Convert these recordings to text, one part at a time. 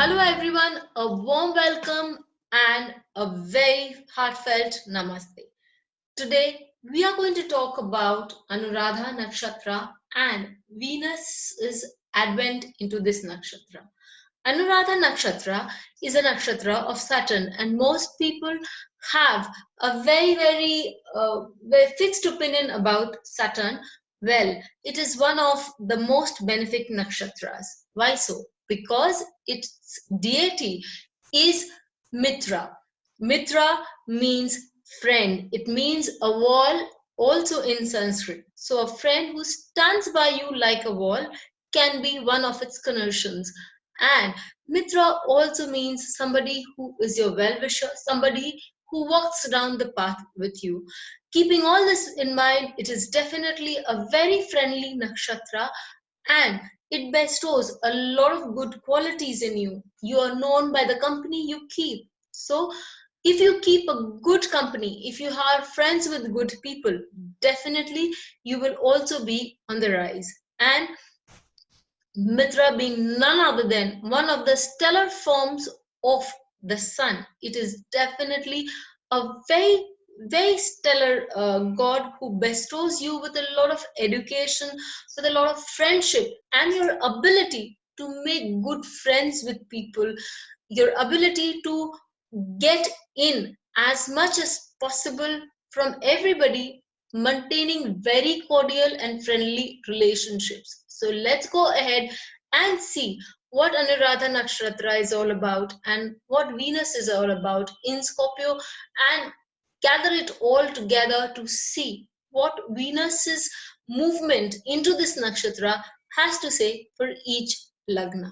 Hello everyone, a warm welcome and a very heartfelt namaste. Today we are going to talk about Anuradha Nakshatra and Venus's advent into this nakshatra. Anuradha Nakshatra is a nakshatra of Saturn, and most people have a very fixed opinion about Saturn. Well, it is one of the most benefic nakshatras. Why so? Because its deity is Mitra. Mitra means friend. It means a wall also in Sanskrit. So a friend who stands by you like a wall can be one of its connotations. And Mitra also means somebody who is your well-wisher, somebody who walks down the path with you. Keeping all this in mind, it is definitely a very friendly nakshatra and it bestows a lot of good qualities in you. You are known by the company you keep. So, if you keep a good company, if you are friends with good people, definitely you will also be on the rise. And Mitra being none other than one of the stellar forms of the sun. It is definitely a very stellar god who bestows you with a lot of education, with a lot of friendship, and your ability to make good friends with people, your ability to get in as much as possible from everybody, maintaining very cordial and friendly relationships. So let's go ahead and see what Anuradha Nakshatra is all about and what Venus is all about in Scorpio, and gather it all together to see what Venus's movement into this nakshatra has to say for each lagna.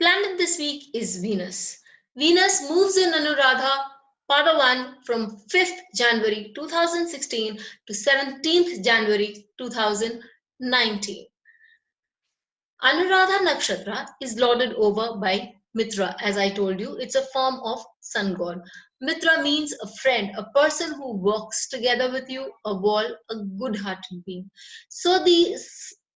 Planet this week is Venus. Venus moves in Anuradha Pada 1 from 5th January 2016 to 17th January 2019. Anuradha Nakshatra is lorded over by Mitra. As I told you, it's a form of sun god. Mitra means a friend, a person who works together with you, a wall, a good-hearted being. So the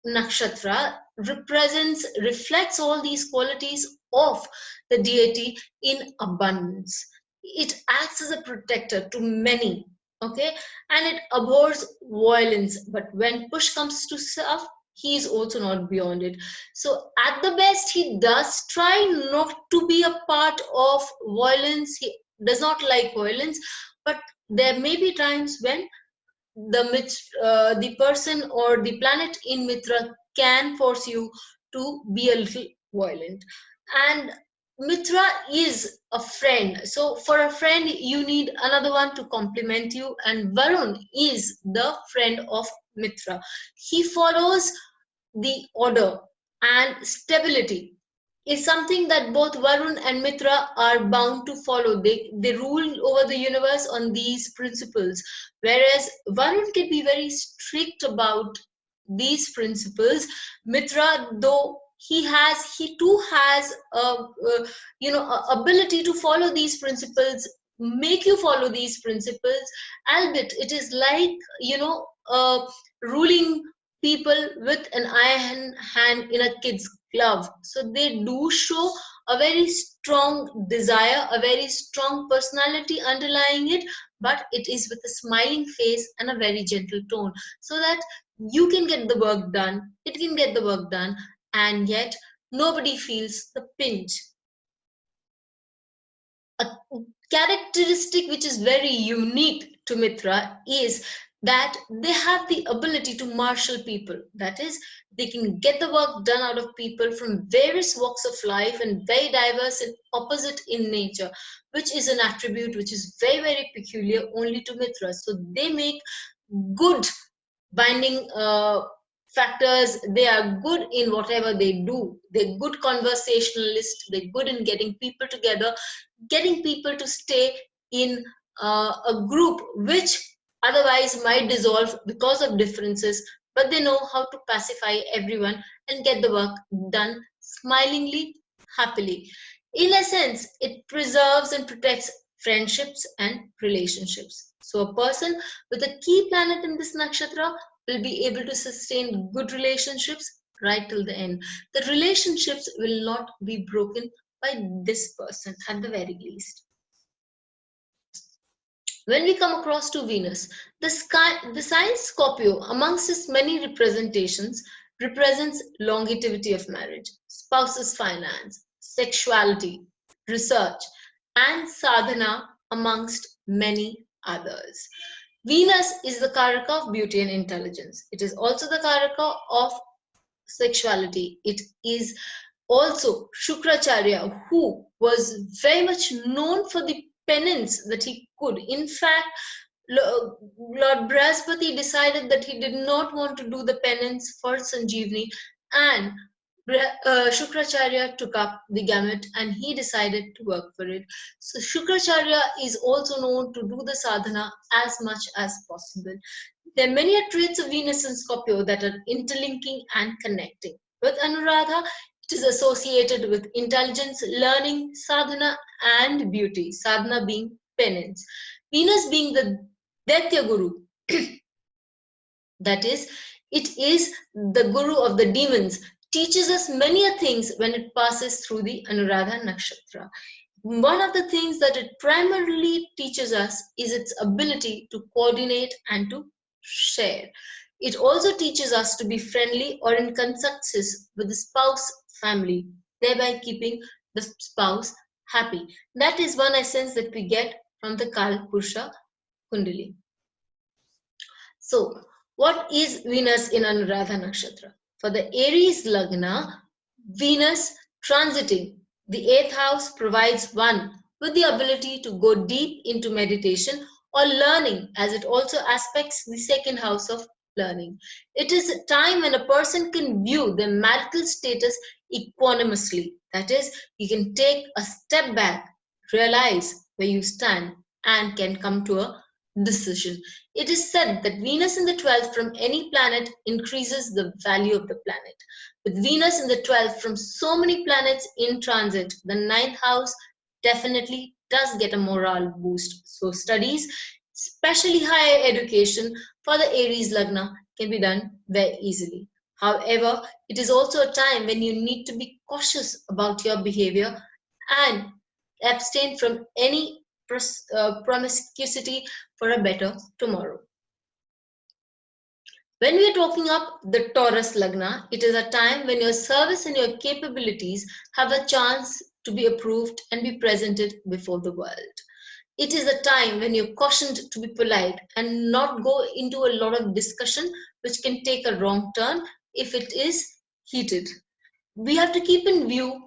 nakshatra reflects all these qualities of the deity in abundance. It acts as a protector to many, okay, and it abhors violence. But when push comes to shove, he is also not beyond it. So at the best, he does try not to be a part of violence. He does not like violence, but there may be times when the person or the planet in Mitra can force you to be a little violent. And Mitra is a friend. So for a friend, you need another one to complement you. And Varun is the friend of Mitra. He follows the order and stability is something that both Varun and Mitra are bound to follow. They rule over the universe on these principles. Whereas Varun can be very strict about these principles. Mitra, though he too has a ability to follow these principles, make you follow these principles, albeit it is like ruling people with an iron hand in a kid's glove. So they do show a very strong desire, a very strong personality underlying it, but it is with a smiling face and a very gentle tone, so that you can get the work done, it can get the work done, and yet nobody feels the pinch. A characteristic which is very unique to Mitra is that they have the ability to marshal people. That is, they can get the work done out of people from various walks of life and very diverse and opposite in nature, which is an attribute which is very peculiar only to Mitra. So they make good binding factors. They are good in whatever they do. They're good conversationalists. They're good in getting people together, getting people to stay in a group which otherwise might dissolve because of differences, but they know how to pacify everyone and get the work done smilingly, happily. In a sense, it preserves and protects friendships and relationships. So a person with a key planet in this nakshatra will be able to sustain good relationships right till the end. The relationships will not be broken by this person at the very least. When we come across to Venus, the sign Scorpio, amongst its many representations, represents longevity of marriage, spouse's finance, sexuality, research, and sadhana, amongst many others. Venus is the karaka of beauty and intelligence. It is also the karaka of sexuality. It is also Shukracharya, who was very much known for the penance that he could. In fact, Lord Brahaspati decided that he did not want to do the penance for Sanjeevani, and Shukracharya took up the gamut and he decided to work for it. So Shukracharya is also known to do the sadhana as much as possible. There are many traits of Venus and Scorpio that are interlinking and connecting. With Anuradha, it is associated with intelligence, learning, sadhana, and beauty. Sadhana being penance. Venus being the Daitya Guru. That is, it is the Guru of the demons. Teaches us many things when it passes through the Anuradha Nakshatra. One of the things that it primarily teaches us is its ability to coordinate and to share. It also teaches us to be friendly or in consensus with the spouse family, thereby keeping the spouse happy. That is one essence that we get from the Kal Purusha Kundali. So, what is Venus in Anuradha Nakshatra? For the Aries Lagna, Venus transiting the 8th house provides one with the ability to go deep into meditation or learning, as it also aspects the 2nd house of learning. It is a time when a person can view their marital status equanimously. That is, you can take a step back, realize where you stand, and can come to a decision. It is said that Venus in the 12th from any planet increases the value of the planet. With Venus in the 12th from so many planets in transit, the 9th house definitely does get a morale boost. So studies, especially higher education for the Aries Lagna, can be done very easily. However, it is also a time when you need to be cautious about your behavior and abstain from any promiscuity for a better tomorrow. When we are talking up the Taurus Lagna, it is a time when your service and your capabilities have a chance to be approved and be presented before the world. It is a time when you're cautioned to be polite and not go into a lot of discussion which can take a wrong turn if it is heated. We have to keep in view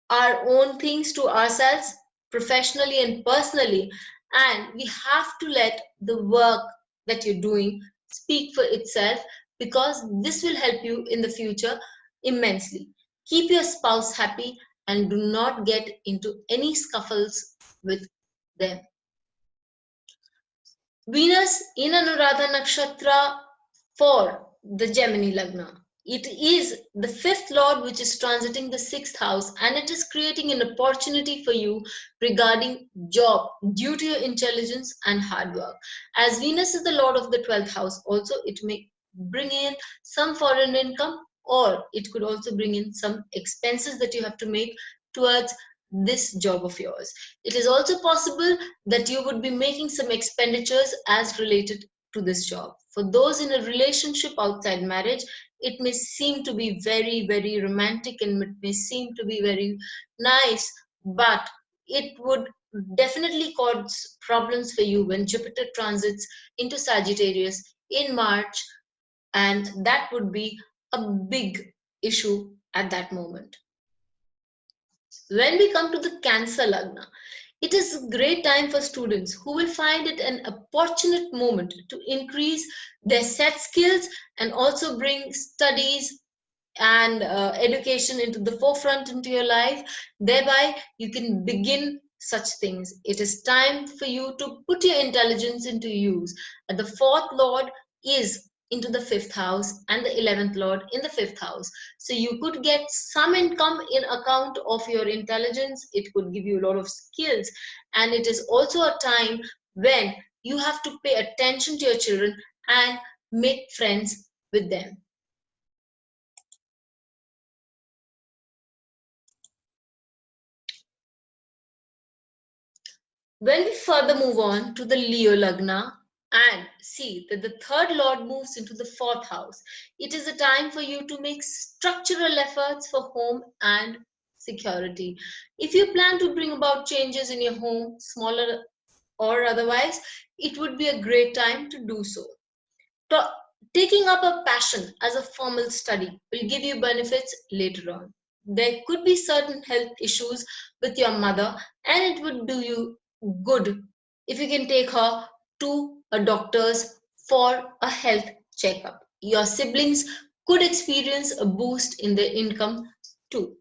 our own things to ourselves, professionally and personally, and we have to let the work that you're doing speak for itself, because this will help you in the future immensely. Keep your spouse happy and do not get into any scuffles with them. Venus in Anuradha Nakshatra for the Gemini Lagna. It is the 5th lord which is transiting the 6th house, and it is creating an opportunity for you regarding job due to your intelligence and hard work. As Venus is the lord of the 12th house, also it may bring in some foreign income, or it could also bring in some expenses that you have to make towards this job of yours. It is also possible that you would be making some expenditures as related to this job. For those in a relationship outside marriage, it may seem to be very, very romantic and it may seem to be very nice, but it would definitely cause problems for you when Jupiter transits into Sagittarius in March, and that would be a big issue at that moment. When we come to the Cancer Lagna, it is a great time for students who will find it an opportune moment to increase their set skills and also bring studies and education into the forefront into your life. Thereby, you can begin such things. It is time for you to put your intelligence into use. And the 4th lord is into the 5th house and the 11th lord in the 5th house. So you could get some income in account of your intelligence. It could give you a lot of skills, and it is also a time when you have to pay attention to your children and make friends with them. When we further move on to the Leo Lagna and see that the 3rd lord moves into the 4th house, it is a time for you to make structural efforts for home and security. If you plan to bring about changes in your home, smaller or otherwise, it would be a great time to do so. Taking up a passion as a formal study will give you benefits later on. There could be certain health issues with your mother, and it would do you good if you can take her to a doctor's for a health checkup. Your siblings could experience a boost in their income too.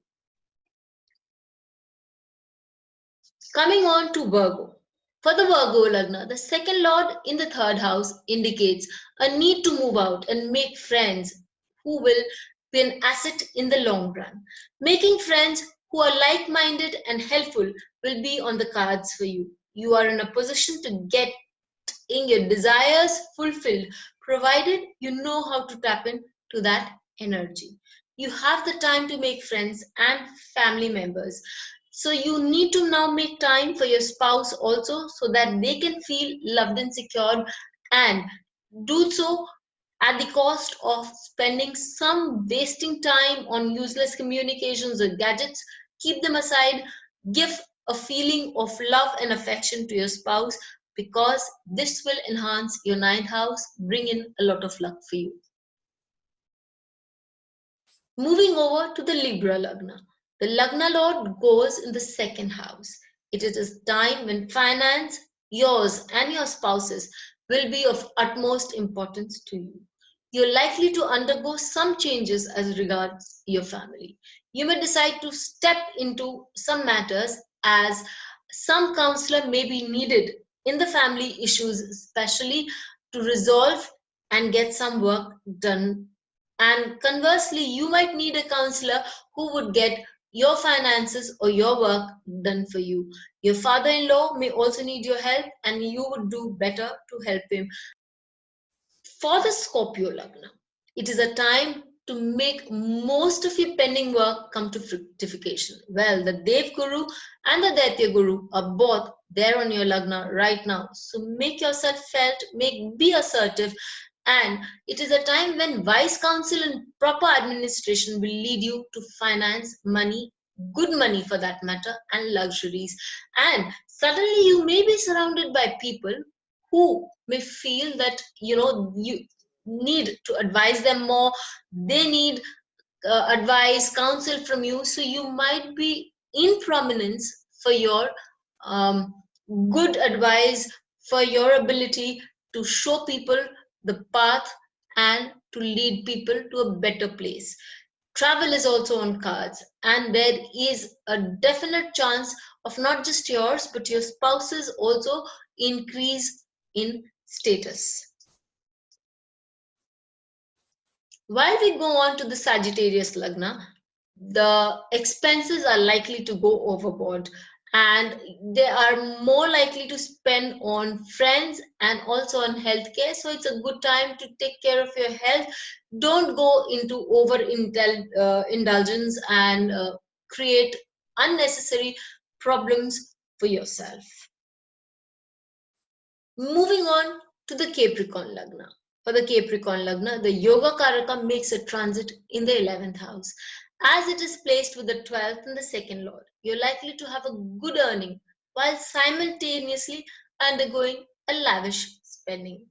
Coming on to Virgo. For the Virgo Lagna, the 2nd lord in the 3rd house indicates a need to move out and make friends who will be an asset in the long run. Making friends who are like-minded and helpful will be on the cards for you. You are in a position to get in your desires fulfilled, provided you know how to tap into that energy. You have the time to make friends and family members. So you need to now make time for your spouse also, so that they can feel loved and secured, and do so at the cost of spending some wasting time on useless communications or gadgets. Keep them aside. Give a feeling of love and affection to your spouse, because this will enhance your 9th house, bring in a lot of luck for you. Moving over to the Libra Lagna. The Lagna Lord goes in the 2nd house. It is a time when finance, yours and your spouse's, will be of utmost importance to you. You're likely to undergo some changes as regards your family. You may decide to step into some matters, as some counselor may be needed in the family issues, especially to resolve and get some work done. And conversely, you might need a counselor who would get your finances or your work done for you. Your father-in-law may also need your help, and you would do better to help him. For the Scorpio Lagna, it is a time to make most of your pending work come to fructification. Well, the Dev Guru and the Daitya Guru are both there on your Lagna right now. So make yourself felt, be assertive, and it is a time when wise counsel and proper administration will lead you to finance, money, good money for that matter, and luxuries. And suddenly you may be surrounded by people who may feel that you need to advise them more. They need advice, counsel from you. So you might be in prominence for your um, good advice, for your ability to show people the path and to lead people to a better place. Travel is also on cards, and there is a definite chance of not just yours but your spouse's also increase in status. While we go on to the Sagittarius Lagna, the expenses are likely to go overboard, and they are more likely to spend on friends and also on healthcare. So it's a good time to take care of your health. Don't go into indulgence and create unnecessary problems for yourself. Moving on to the Capricorn Lagna. For the Capricorn Lagna, the Yoga Karaka makes a transit in the 11th house. As it is placed with the 12th and the 2nd Lord, you're likely to have a good earning while simultaneously undergoing a lavish spending.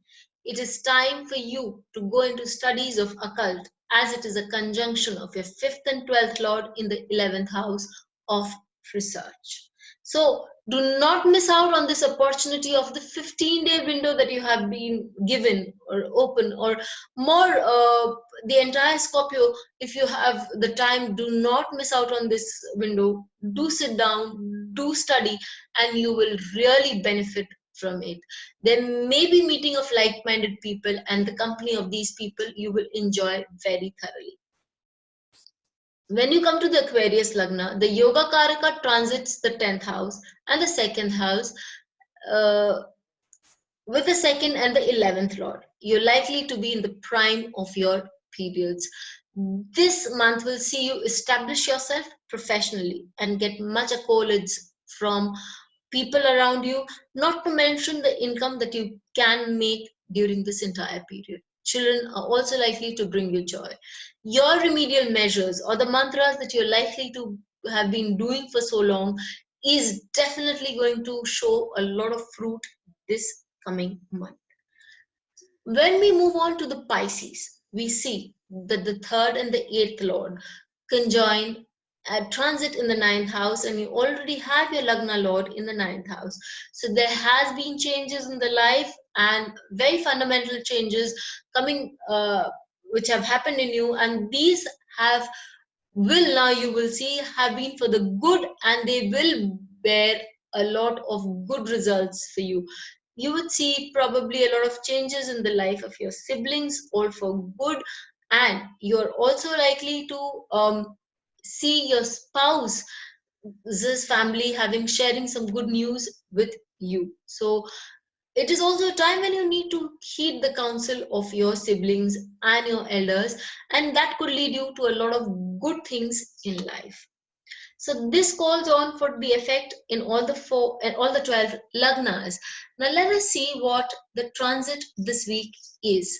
It is time for you to go into studies of occult, as it is a conjunction of your 5th and 12th Lord in the 11th house of research. So do not miss out on this opportunity of the 15-day window that you have been given or open, or more the entire Scorpio. If you have the time, do not miss out on this window. Do sit down, do study, and you will really benefit from it. There may be meeting of like-minded people, and the company of these people you will enjoy very thoroughly. When you come to the Aquarius Lagna, the Yoga Karaka transits the 10th house and the 2nd house with the 2nd and the 11th Lord. You're likely to be in the prime of your periods. This month will see you establish yourself professionally and get much accolades from people around you, not to mention the income that you can make during this entire period. Children are also likely to bring you joy. Your remedial measures or the mantras that you're likely to have been doing for so long is definitely going to show a lot of fruit this coming month. When we move on to the Pisces, we see that the 3rd and the 8th Lord conjoin at transit in the 9th house, and you already have your Lagna Lord in the 9th house. So there has been changes in the life, and very fundamental changes coming which have happened in you, and these will now you will see have been for the good, and they will bear a lot of good results for you. You would see probably a lot of changes in the life of your siblings, all for good, and you're also likely to see your spouse, this family sharing some good news with you. So it is also a time when you need to heed the counsel of your siblings and your elders, and that could lead you to a lot of good things in life. So this calls on for the effect in all the 12 lagnas. Now let us see what the transit this week is.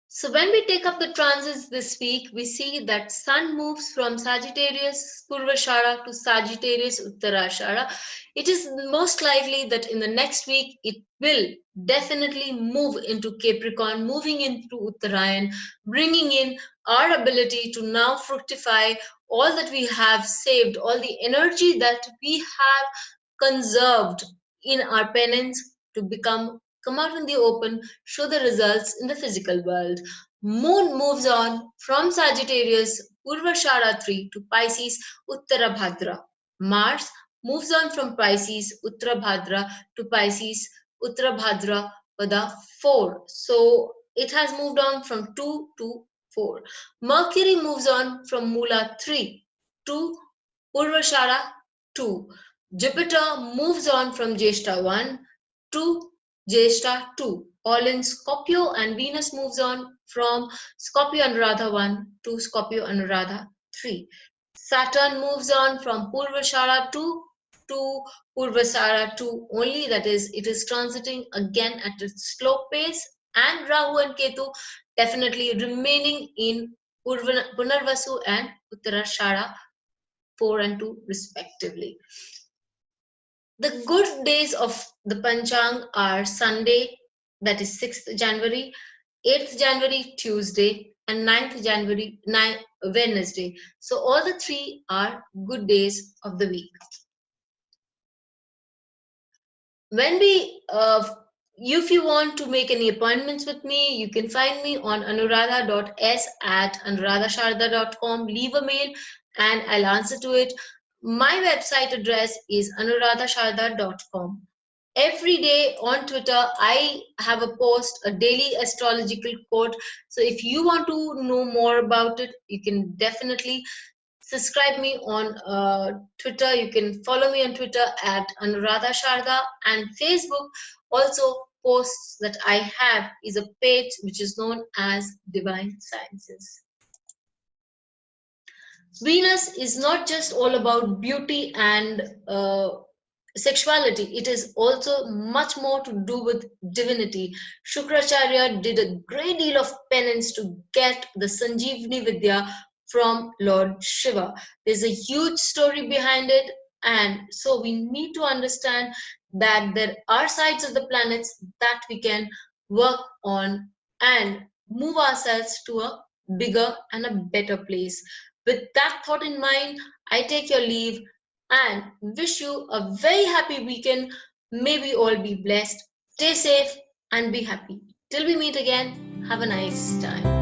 So when we take up the transits this week, we see that Sun moves from Sagittarius Purvashara to Sagittarius Uttarashara. It is most likely that in the next week, it will definitely move into Capricorn, moving into Uttarayan, bringing in our ability to now fructify all that we have saved, all the energy that we have conserved in our penance to come out in the open, show the results in the physical world. Moon moves on from Sagittarius Purvashara 3 to Pisces Uttarabhadra. Mars moves on from Pisces Uttarabhadra to Pisces Uttarabhadra Pada 4. So it has moved on from 2 to 4. Mercury moves on from Mula 3 to Purvashara 2. Jupiter moves on from Jeshta 1 to Jeshta 2, all in Scorpio, and Venus moves on from Scorpio Anuradha 1 to Scorpio Anuradha 3. Saturn moves on from Purvashara 2 to Purvashara 2 only, that is, it is transiting again at a slow pace, and Rahu and Ketu definitely remaining in Punarvasu and Uttarashara 4 and 2 respectively. The good days of the Panchang are Sunday, that is 6th January, 8th January, Tuesday, and 9th January, Wednesday. So all the 3 are good days of the week. When if you want to make any appointments with me, you can find me on anuradha.s@anuradhasharda.com. Leave a mail and I'll answer to it. My website address is anuradhasharda.com. Every day on Twitter, I have a post, a daily astrological quote. So if you want to know more about it, you can definitely subscribe me on Twitter. You can follow me on Twitter at Anuradha Sharda, and Facebook also posts that I have is a page which is known as Divine Sciences. Venus is not just all about beauty and sexuality. It is also much more to do with divinity. Shukracharya did a great deal of penance to get the Sanjeevani Vidya from Lord Shiva. There's a huge story behind it, and so we need to understand that there are sides of the planets that we can work on and move ourselves to a bigger and a better place. With that thought in mind, I take your leave and wish you a very happy weekend. May we all be blessed. Stay safe and be happy. Till we meet again, have a nice time.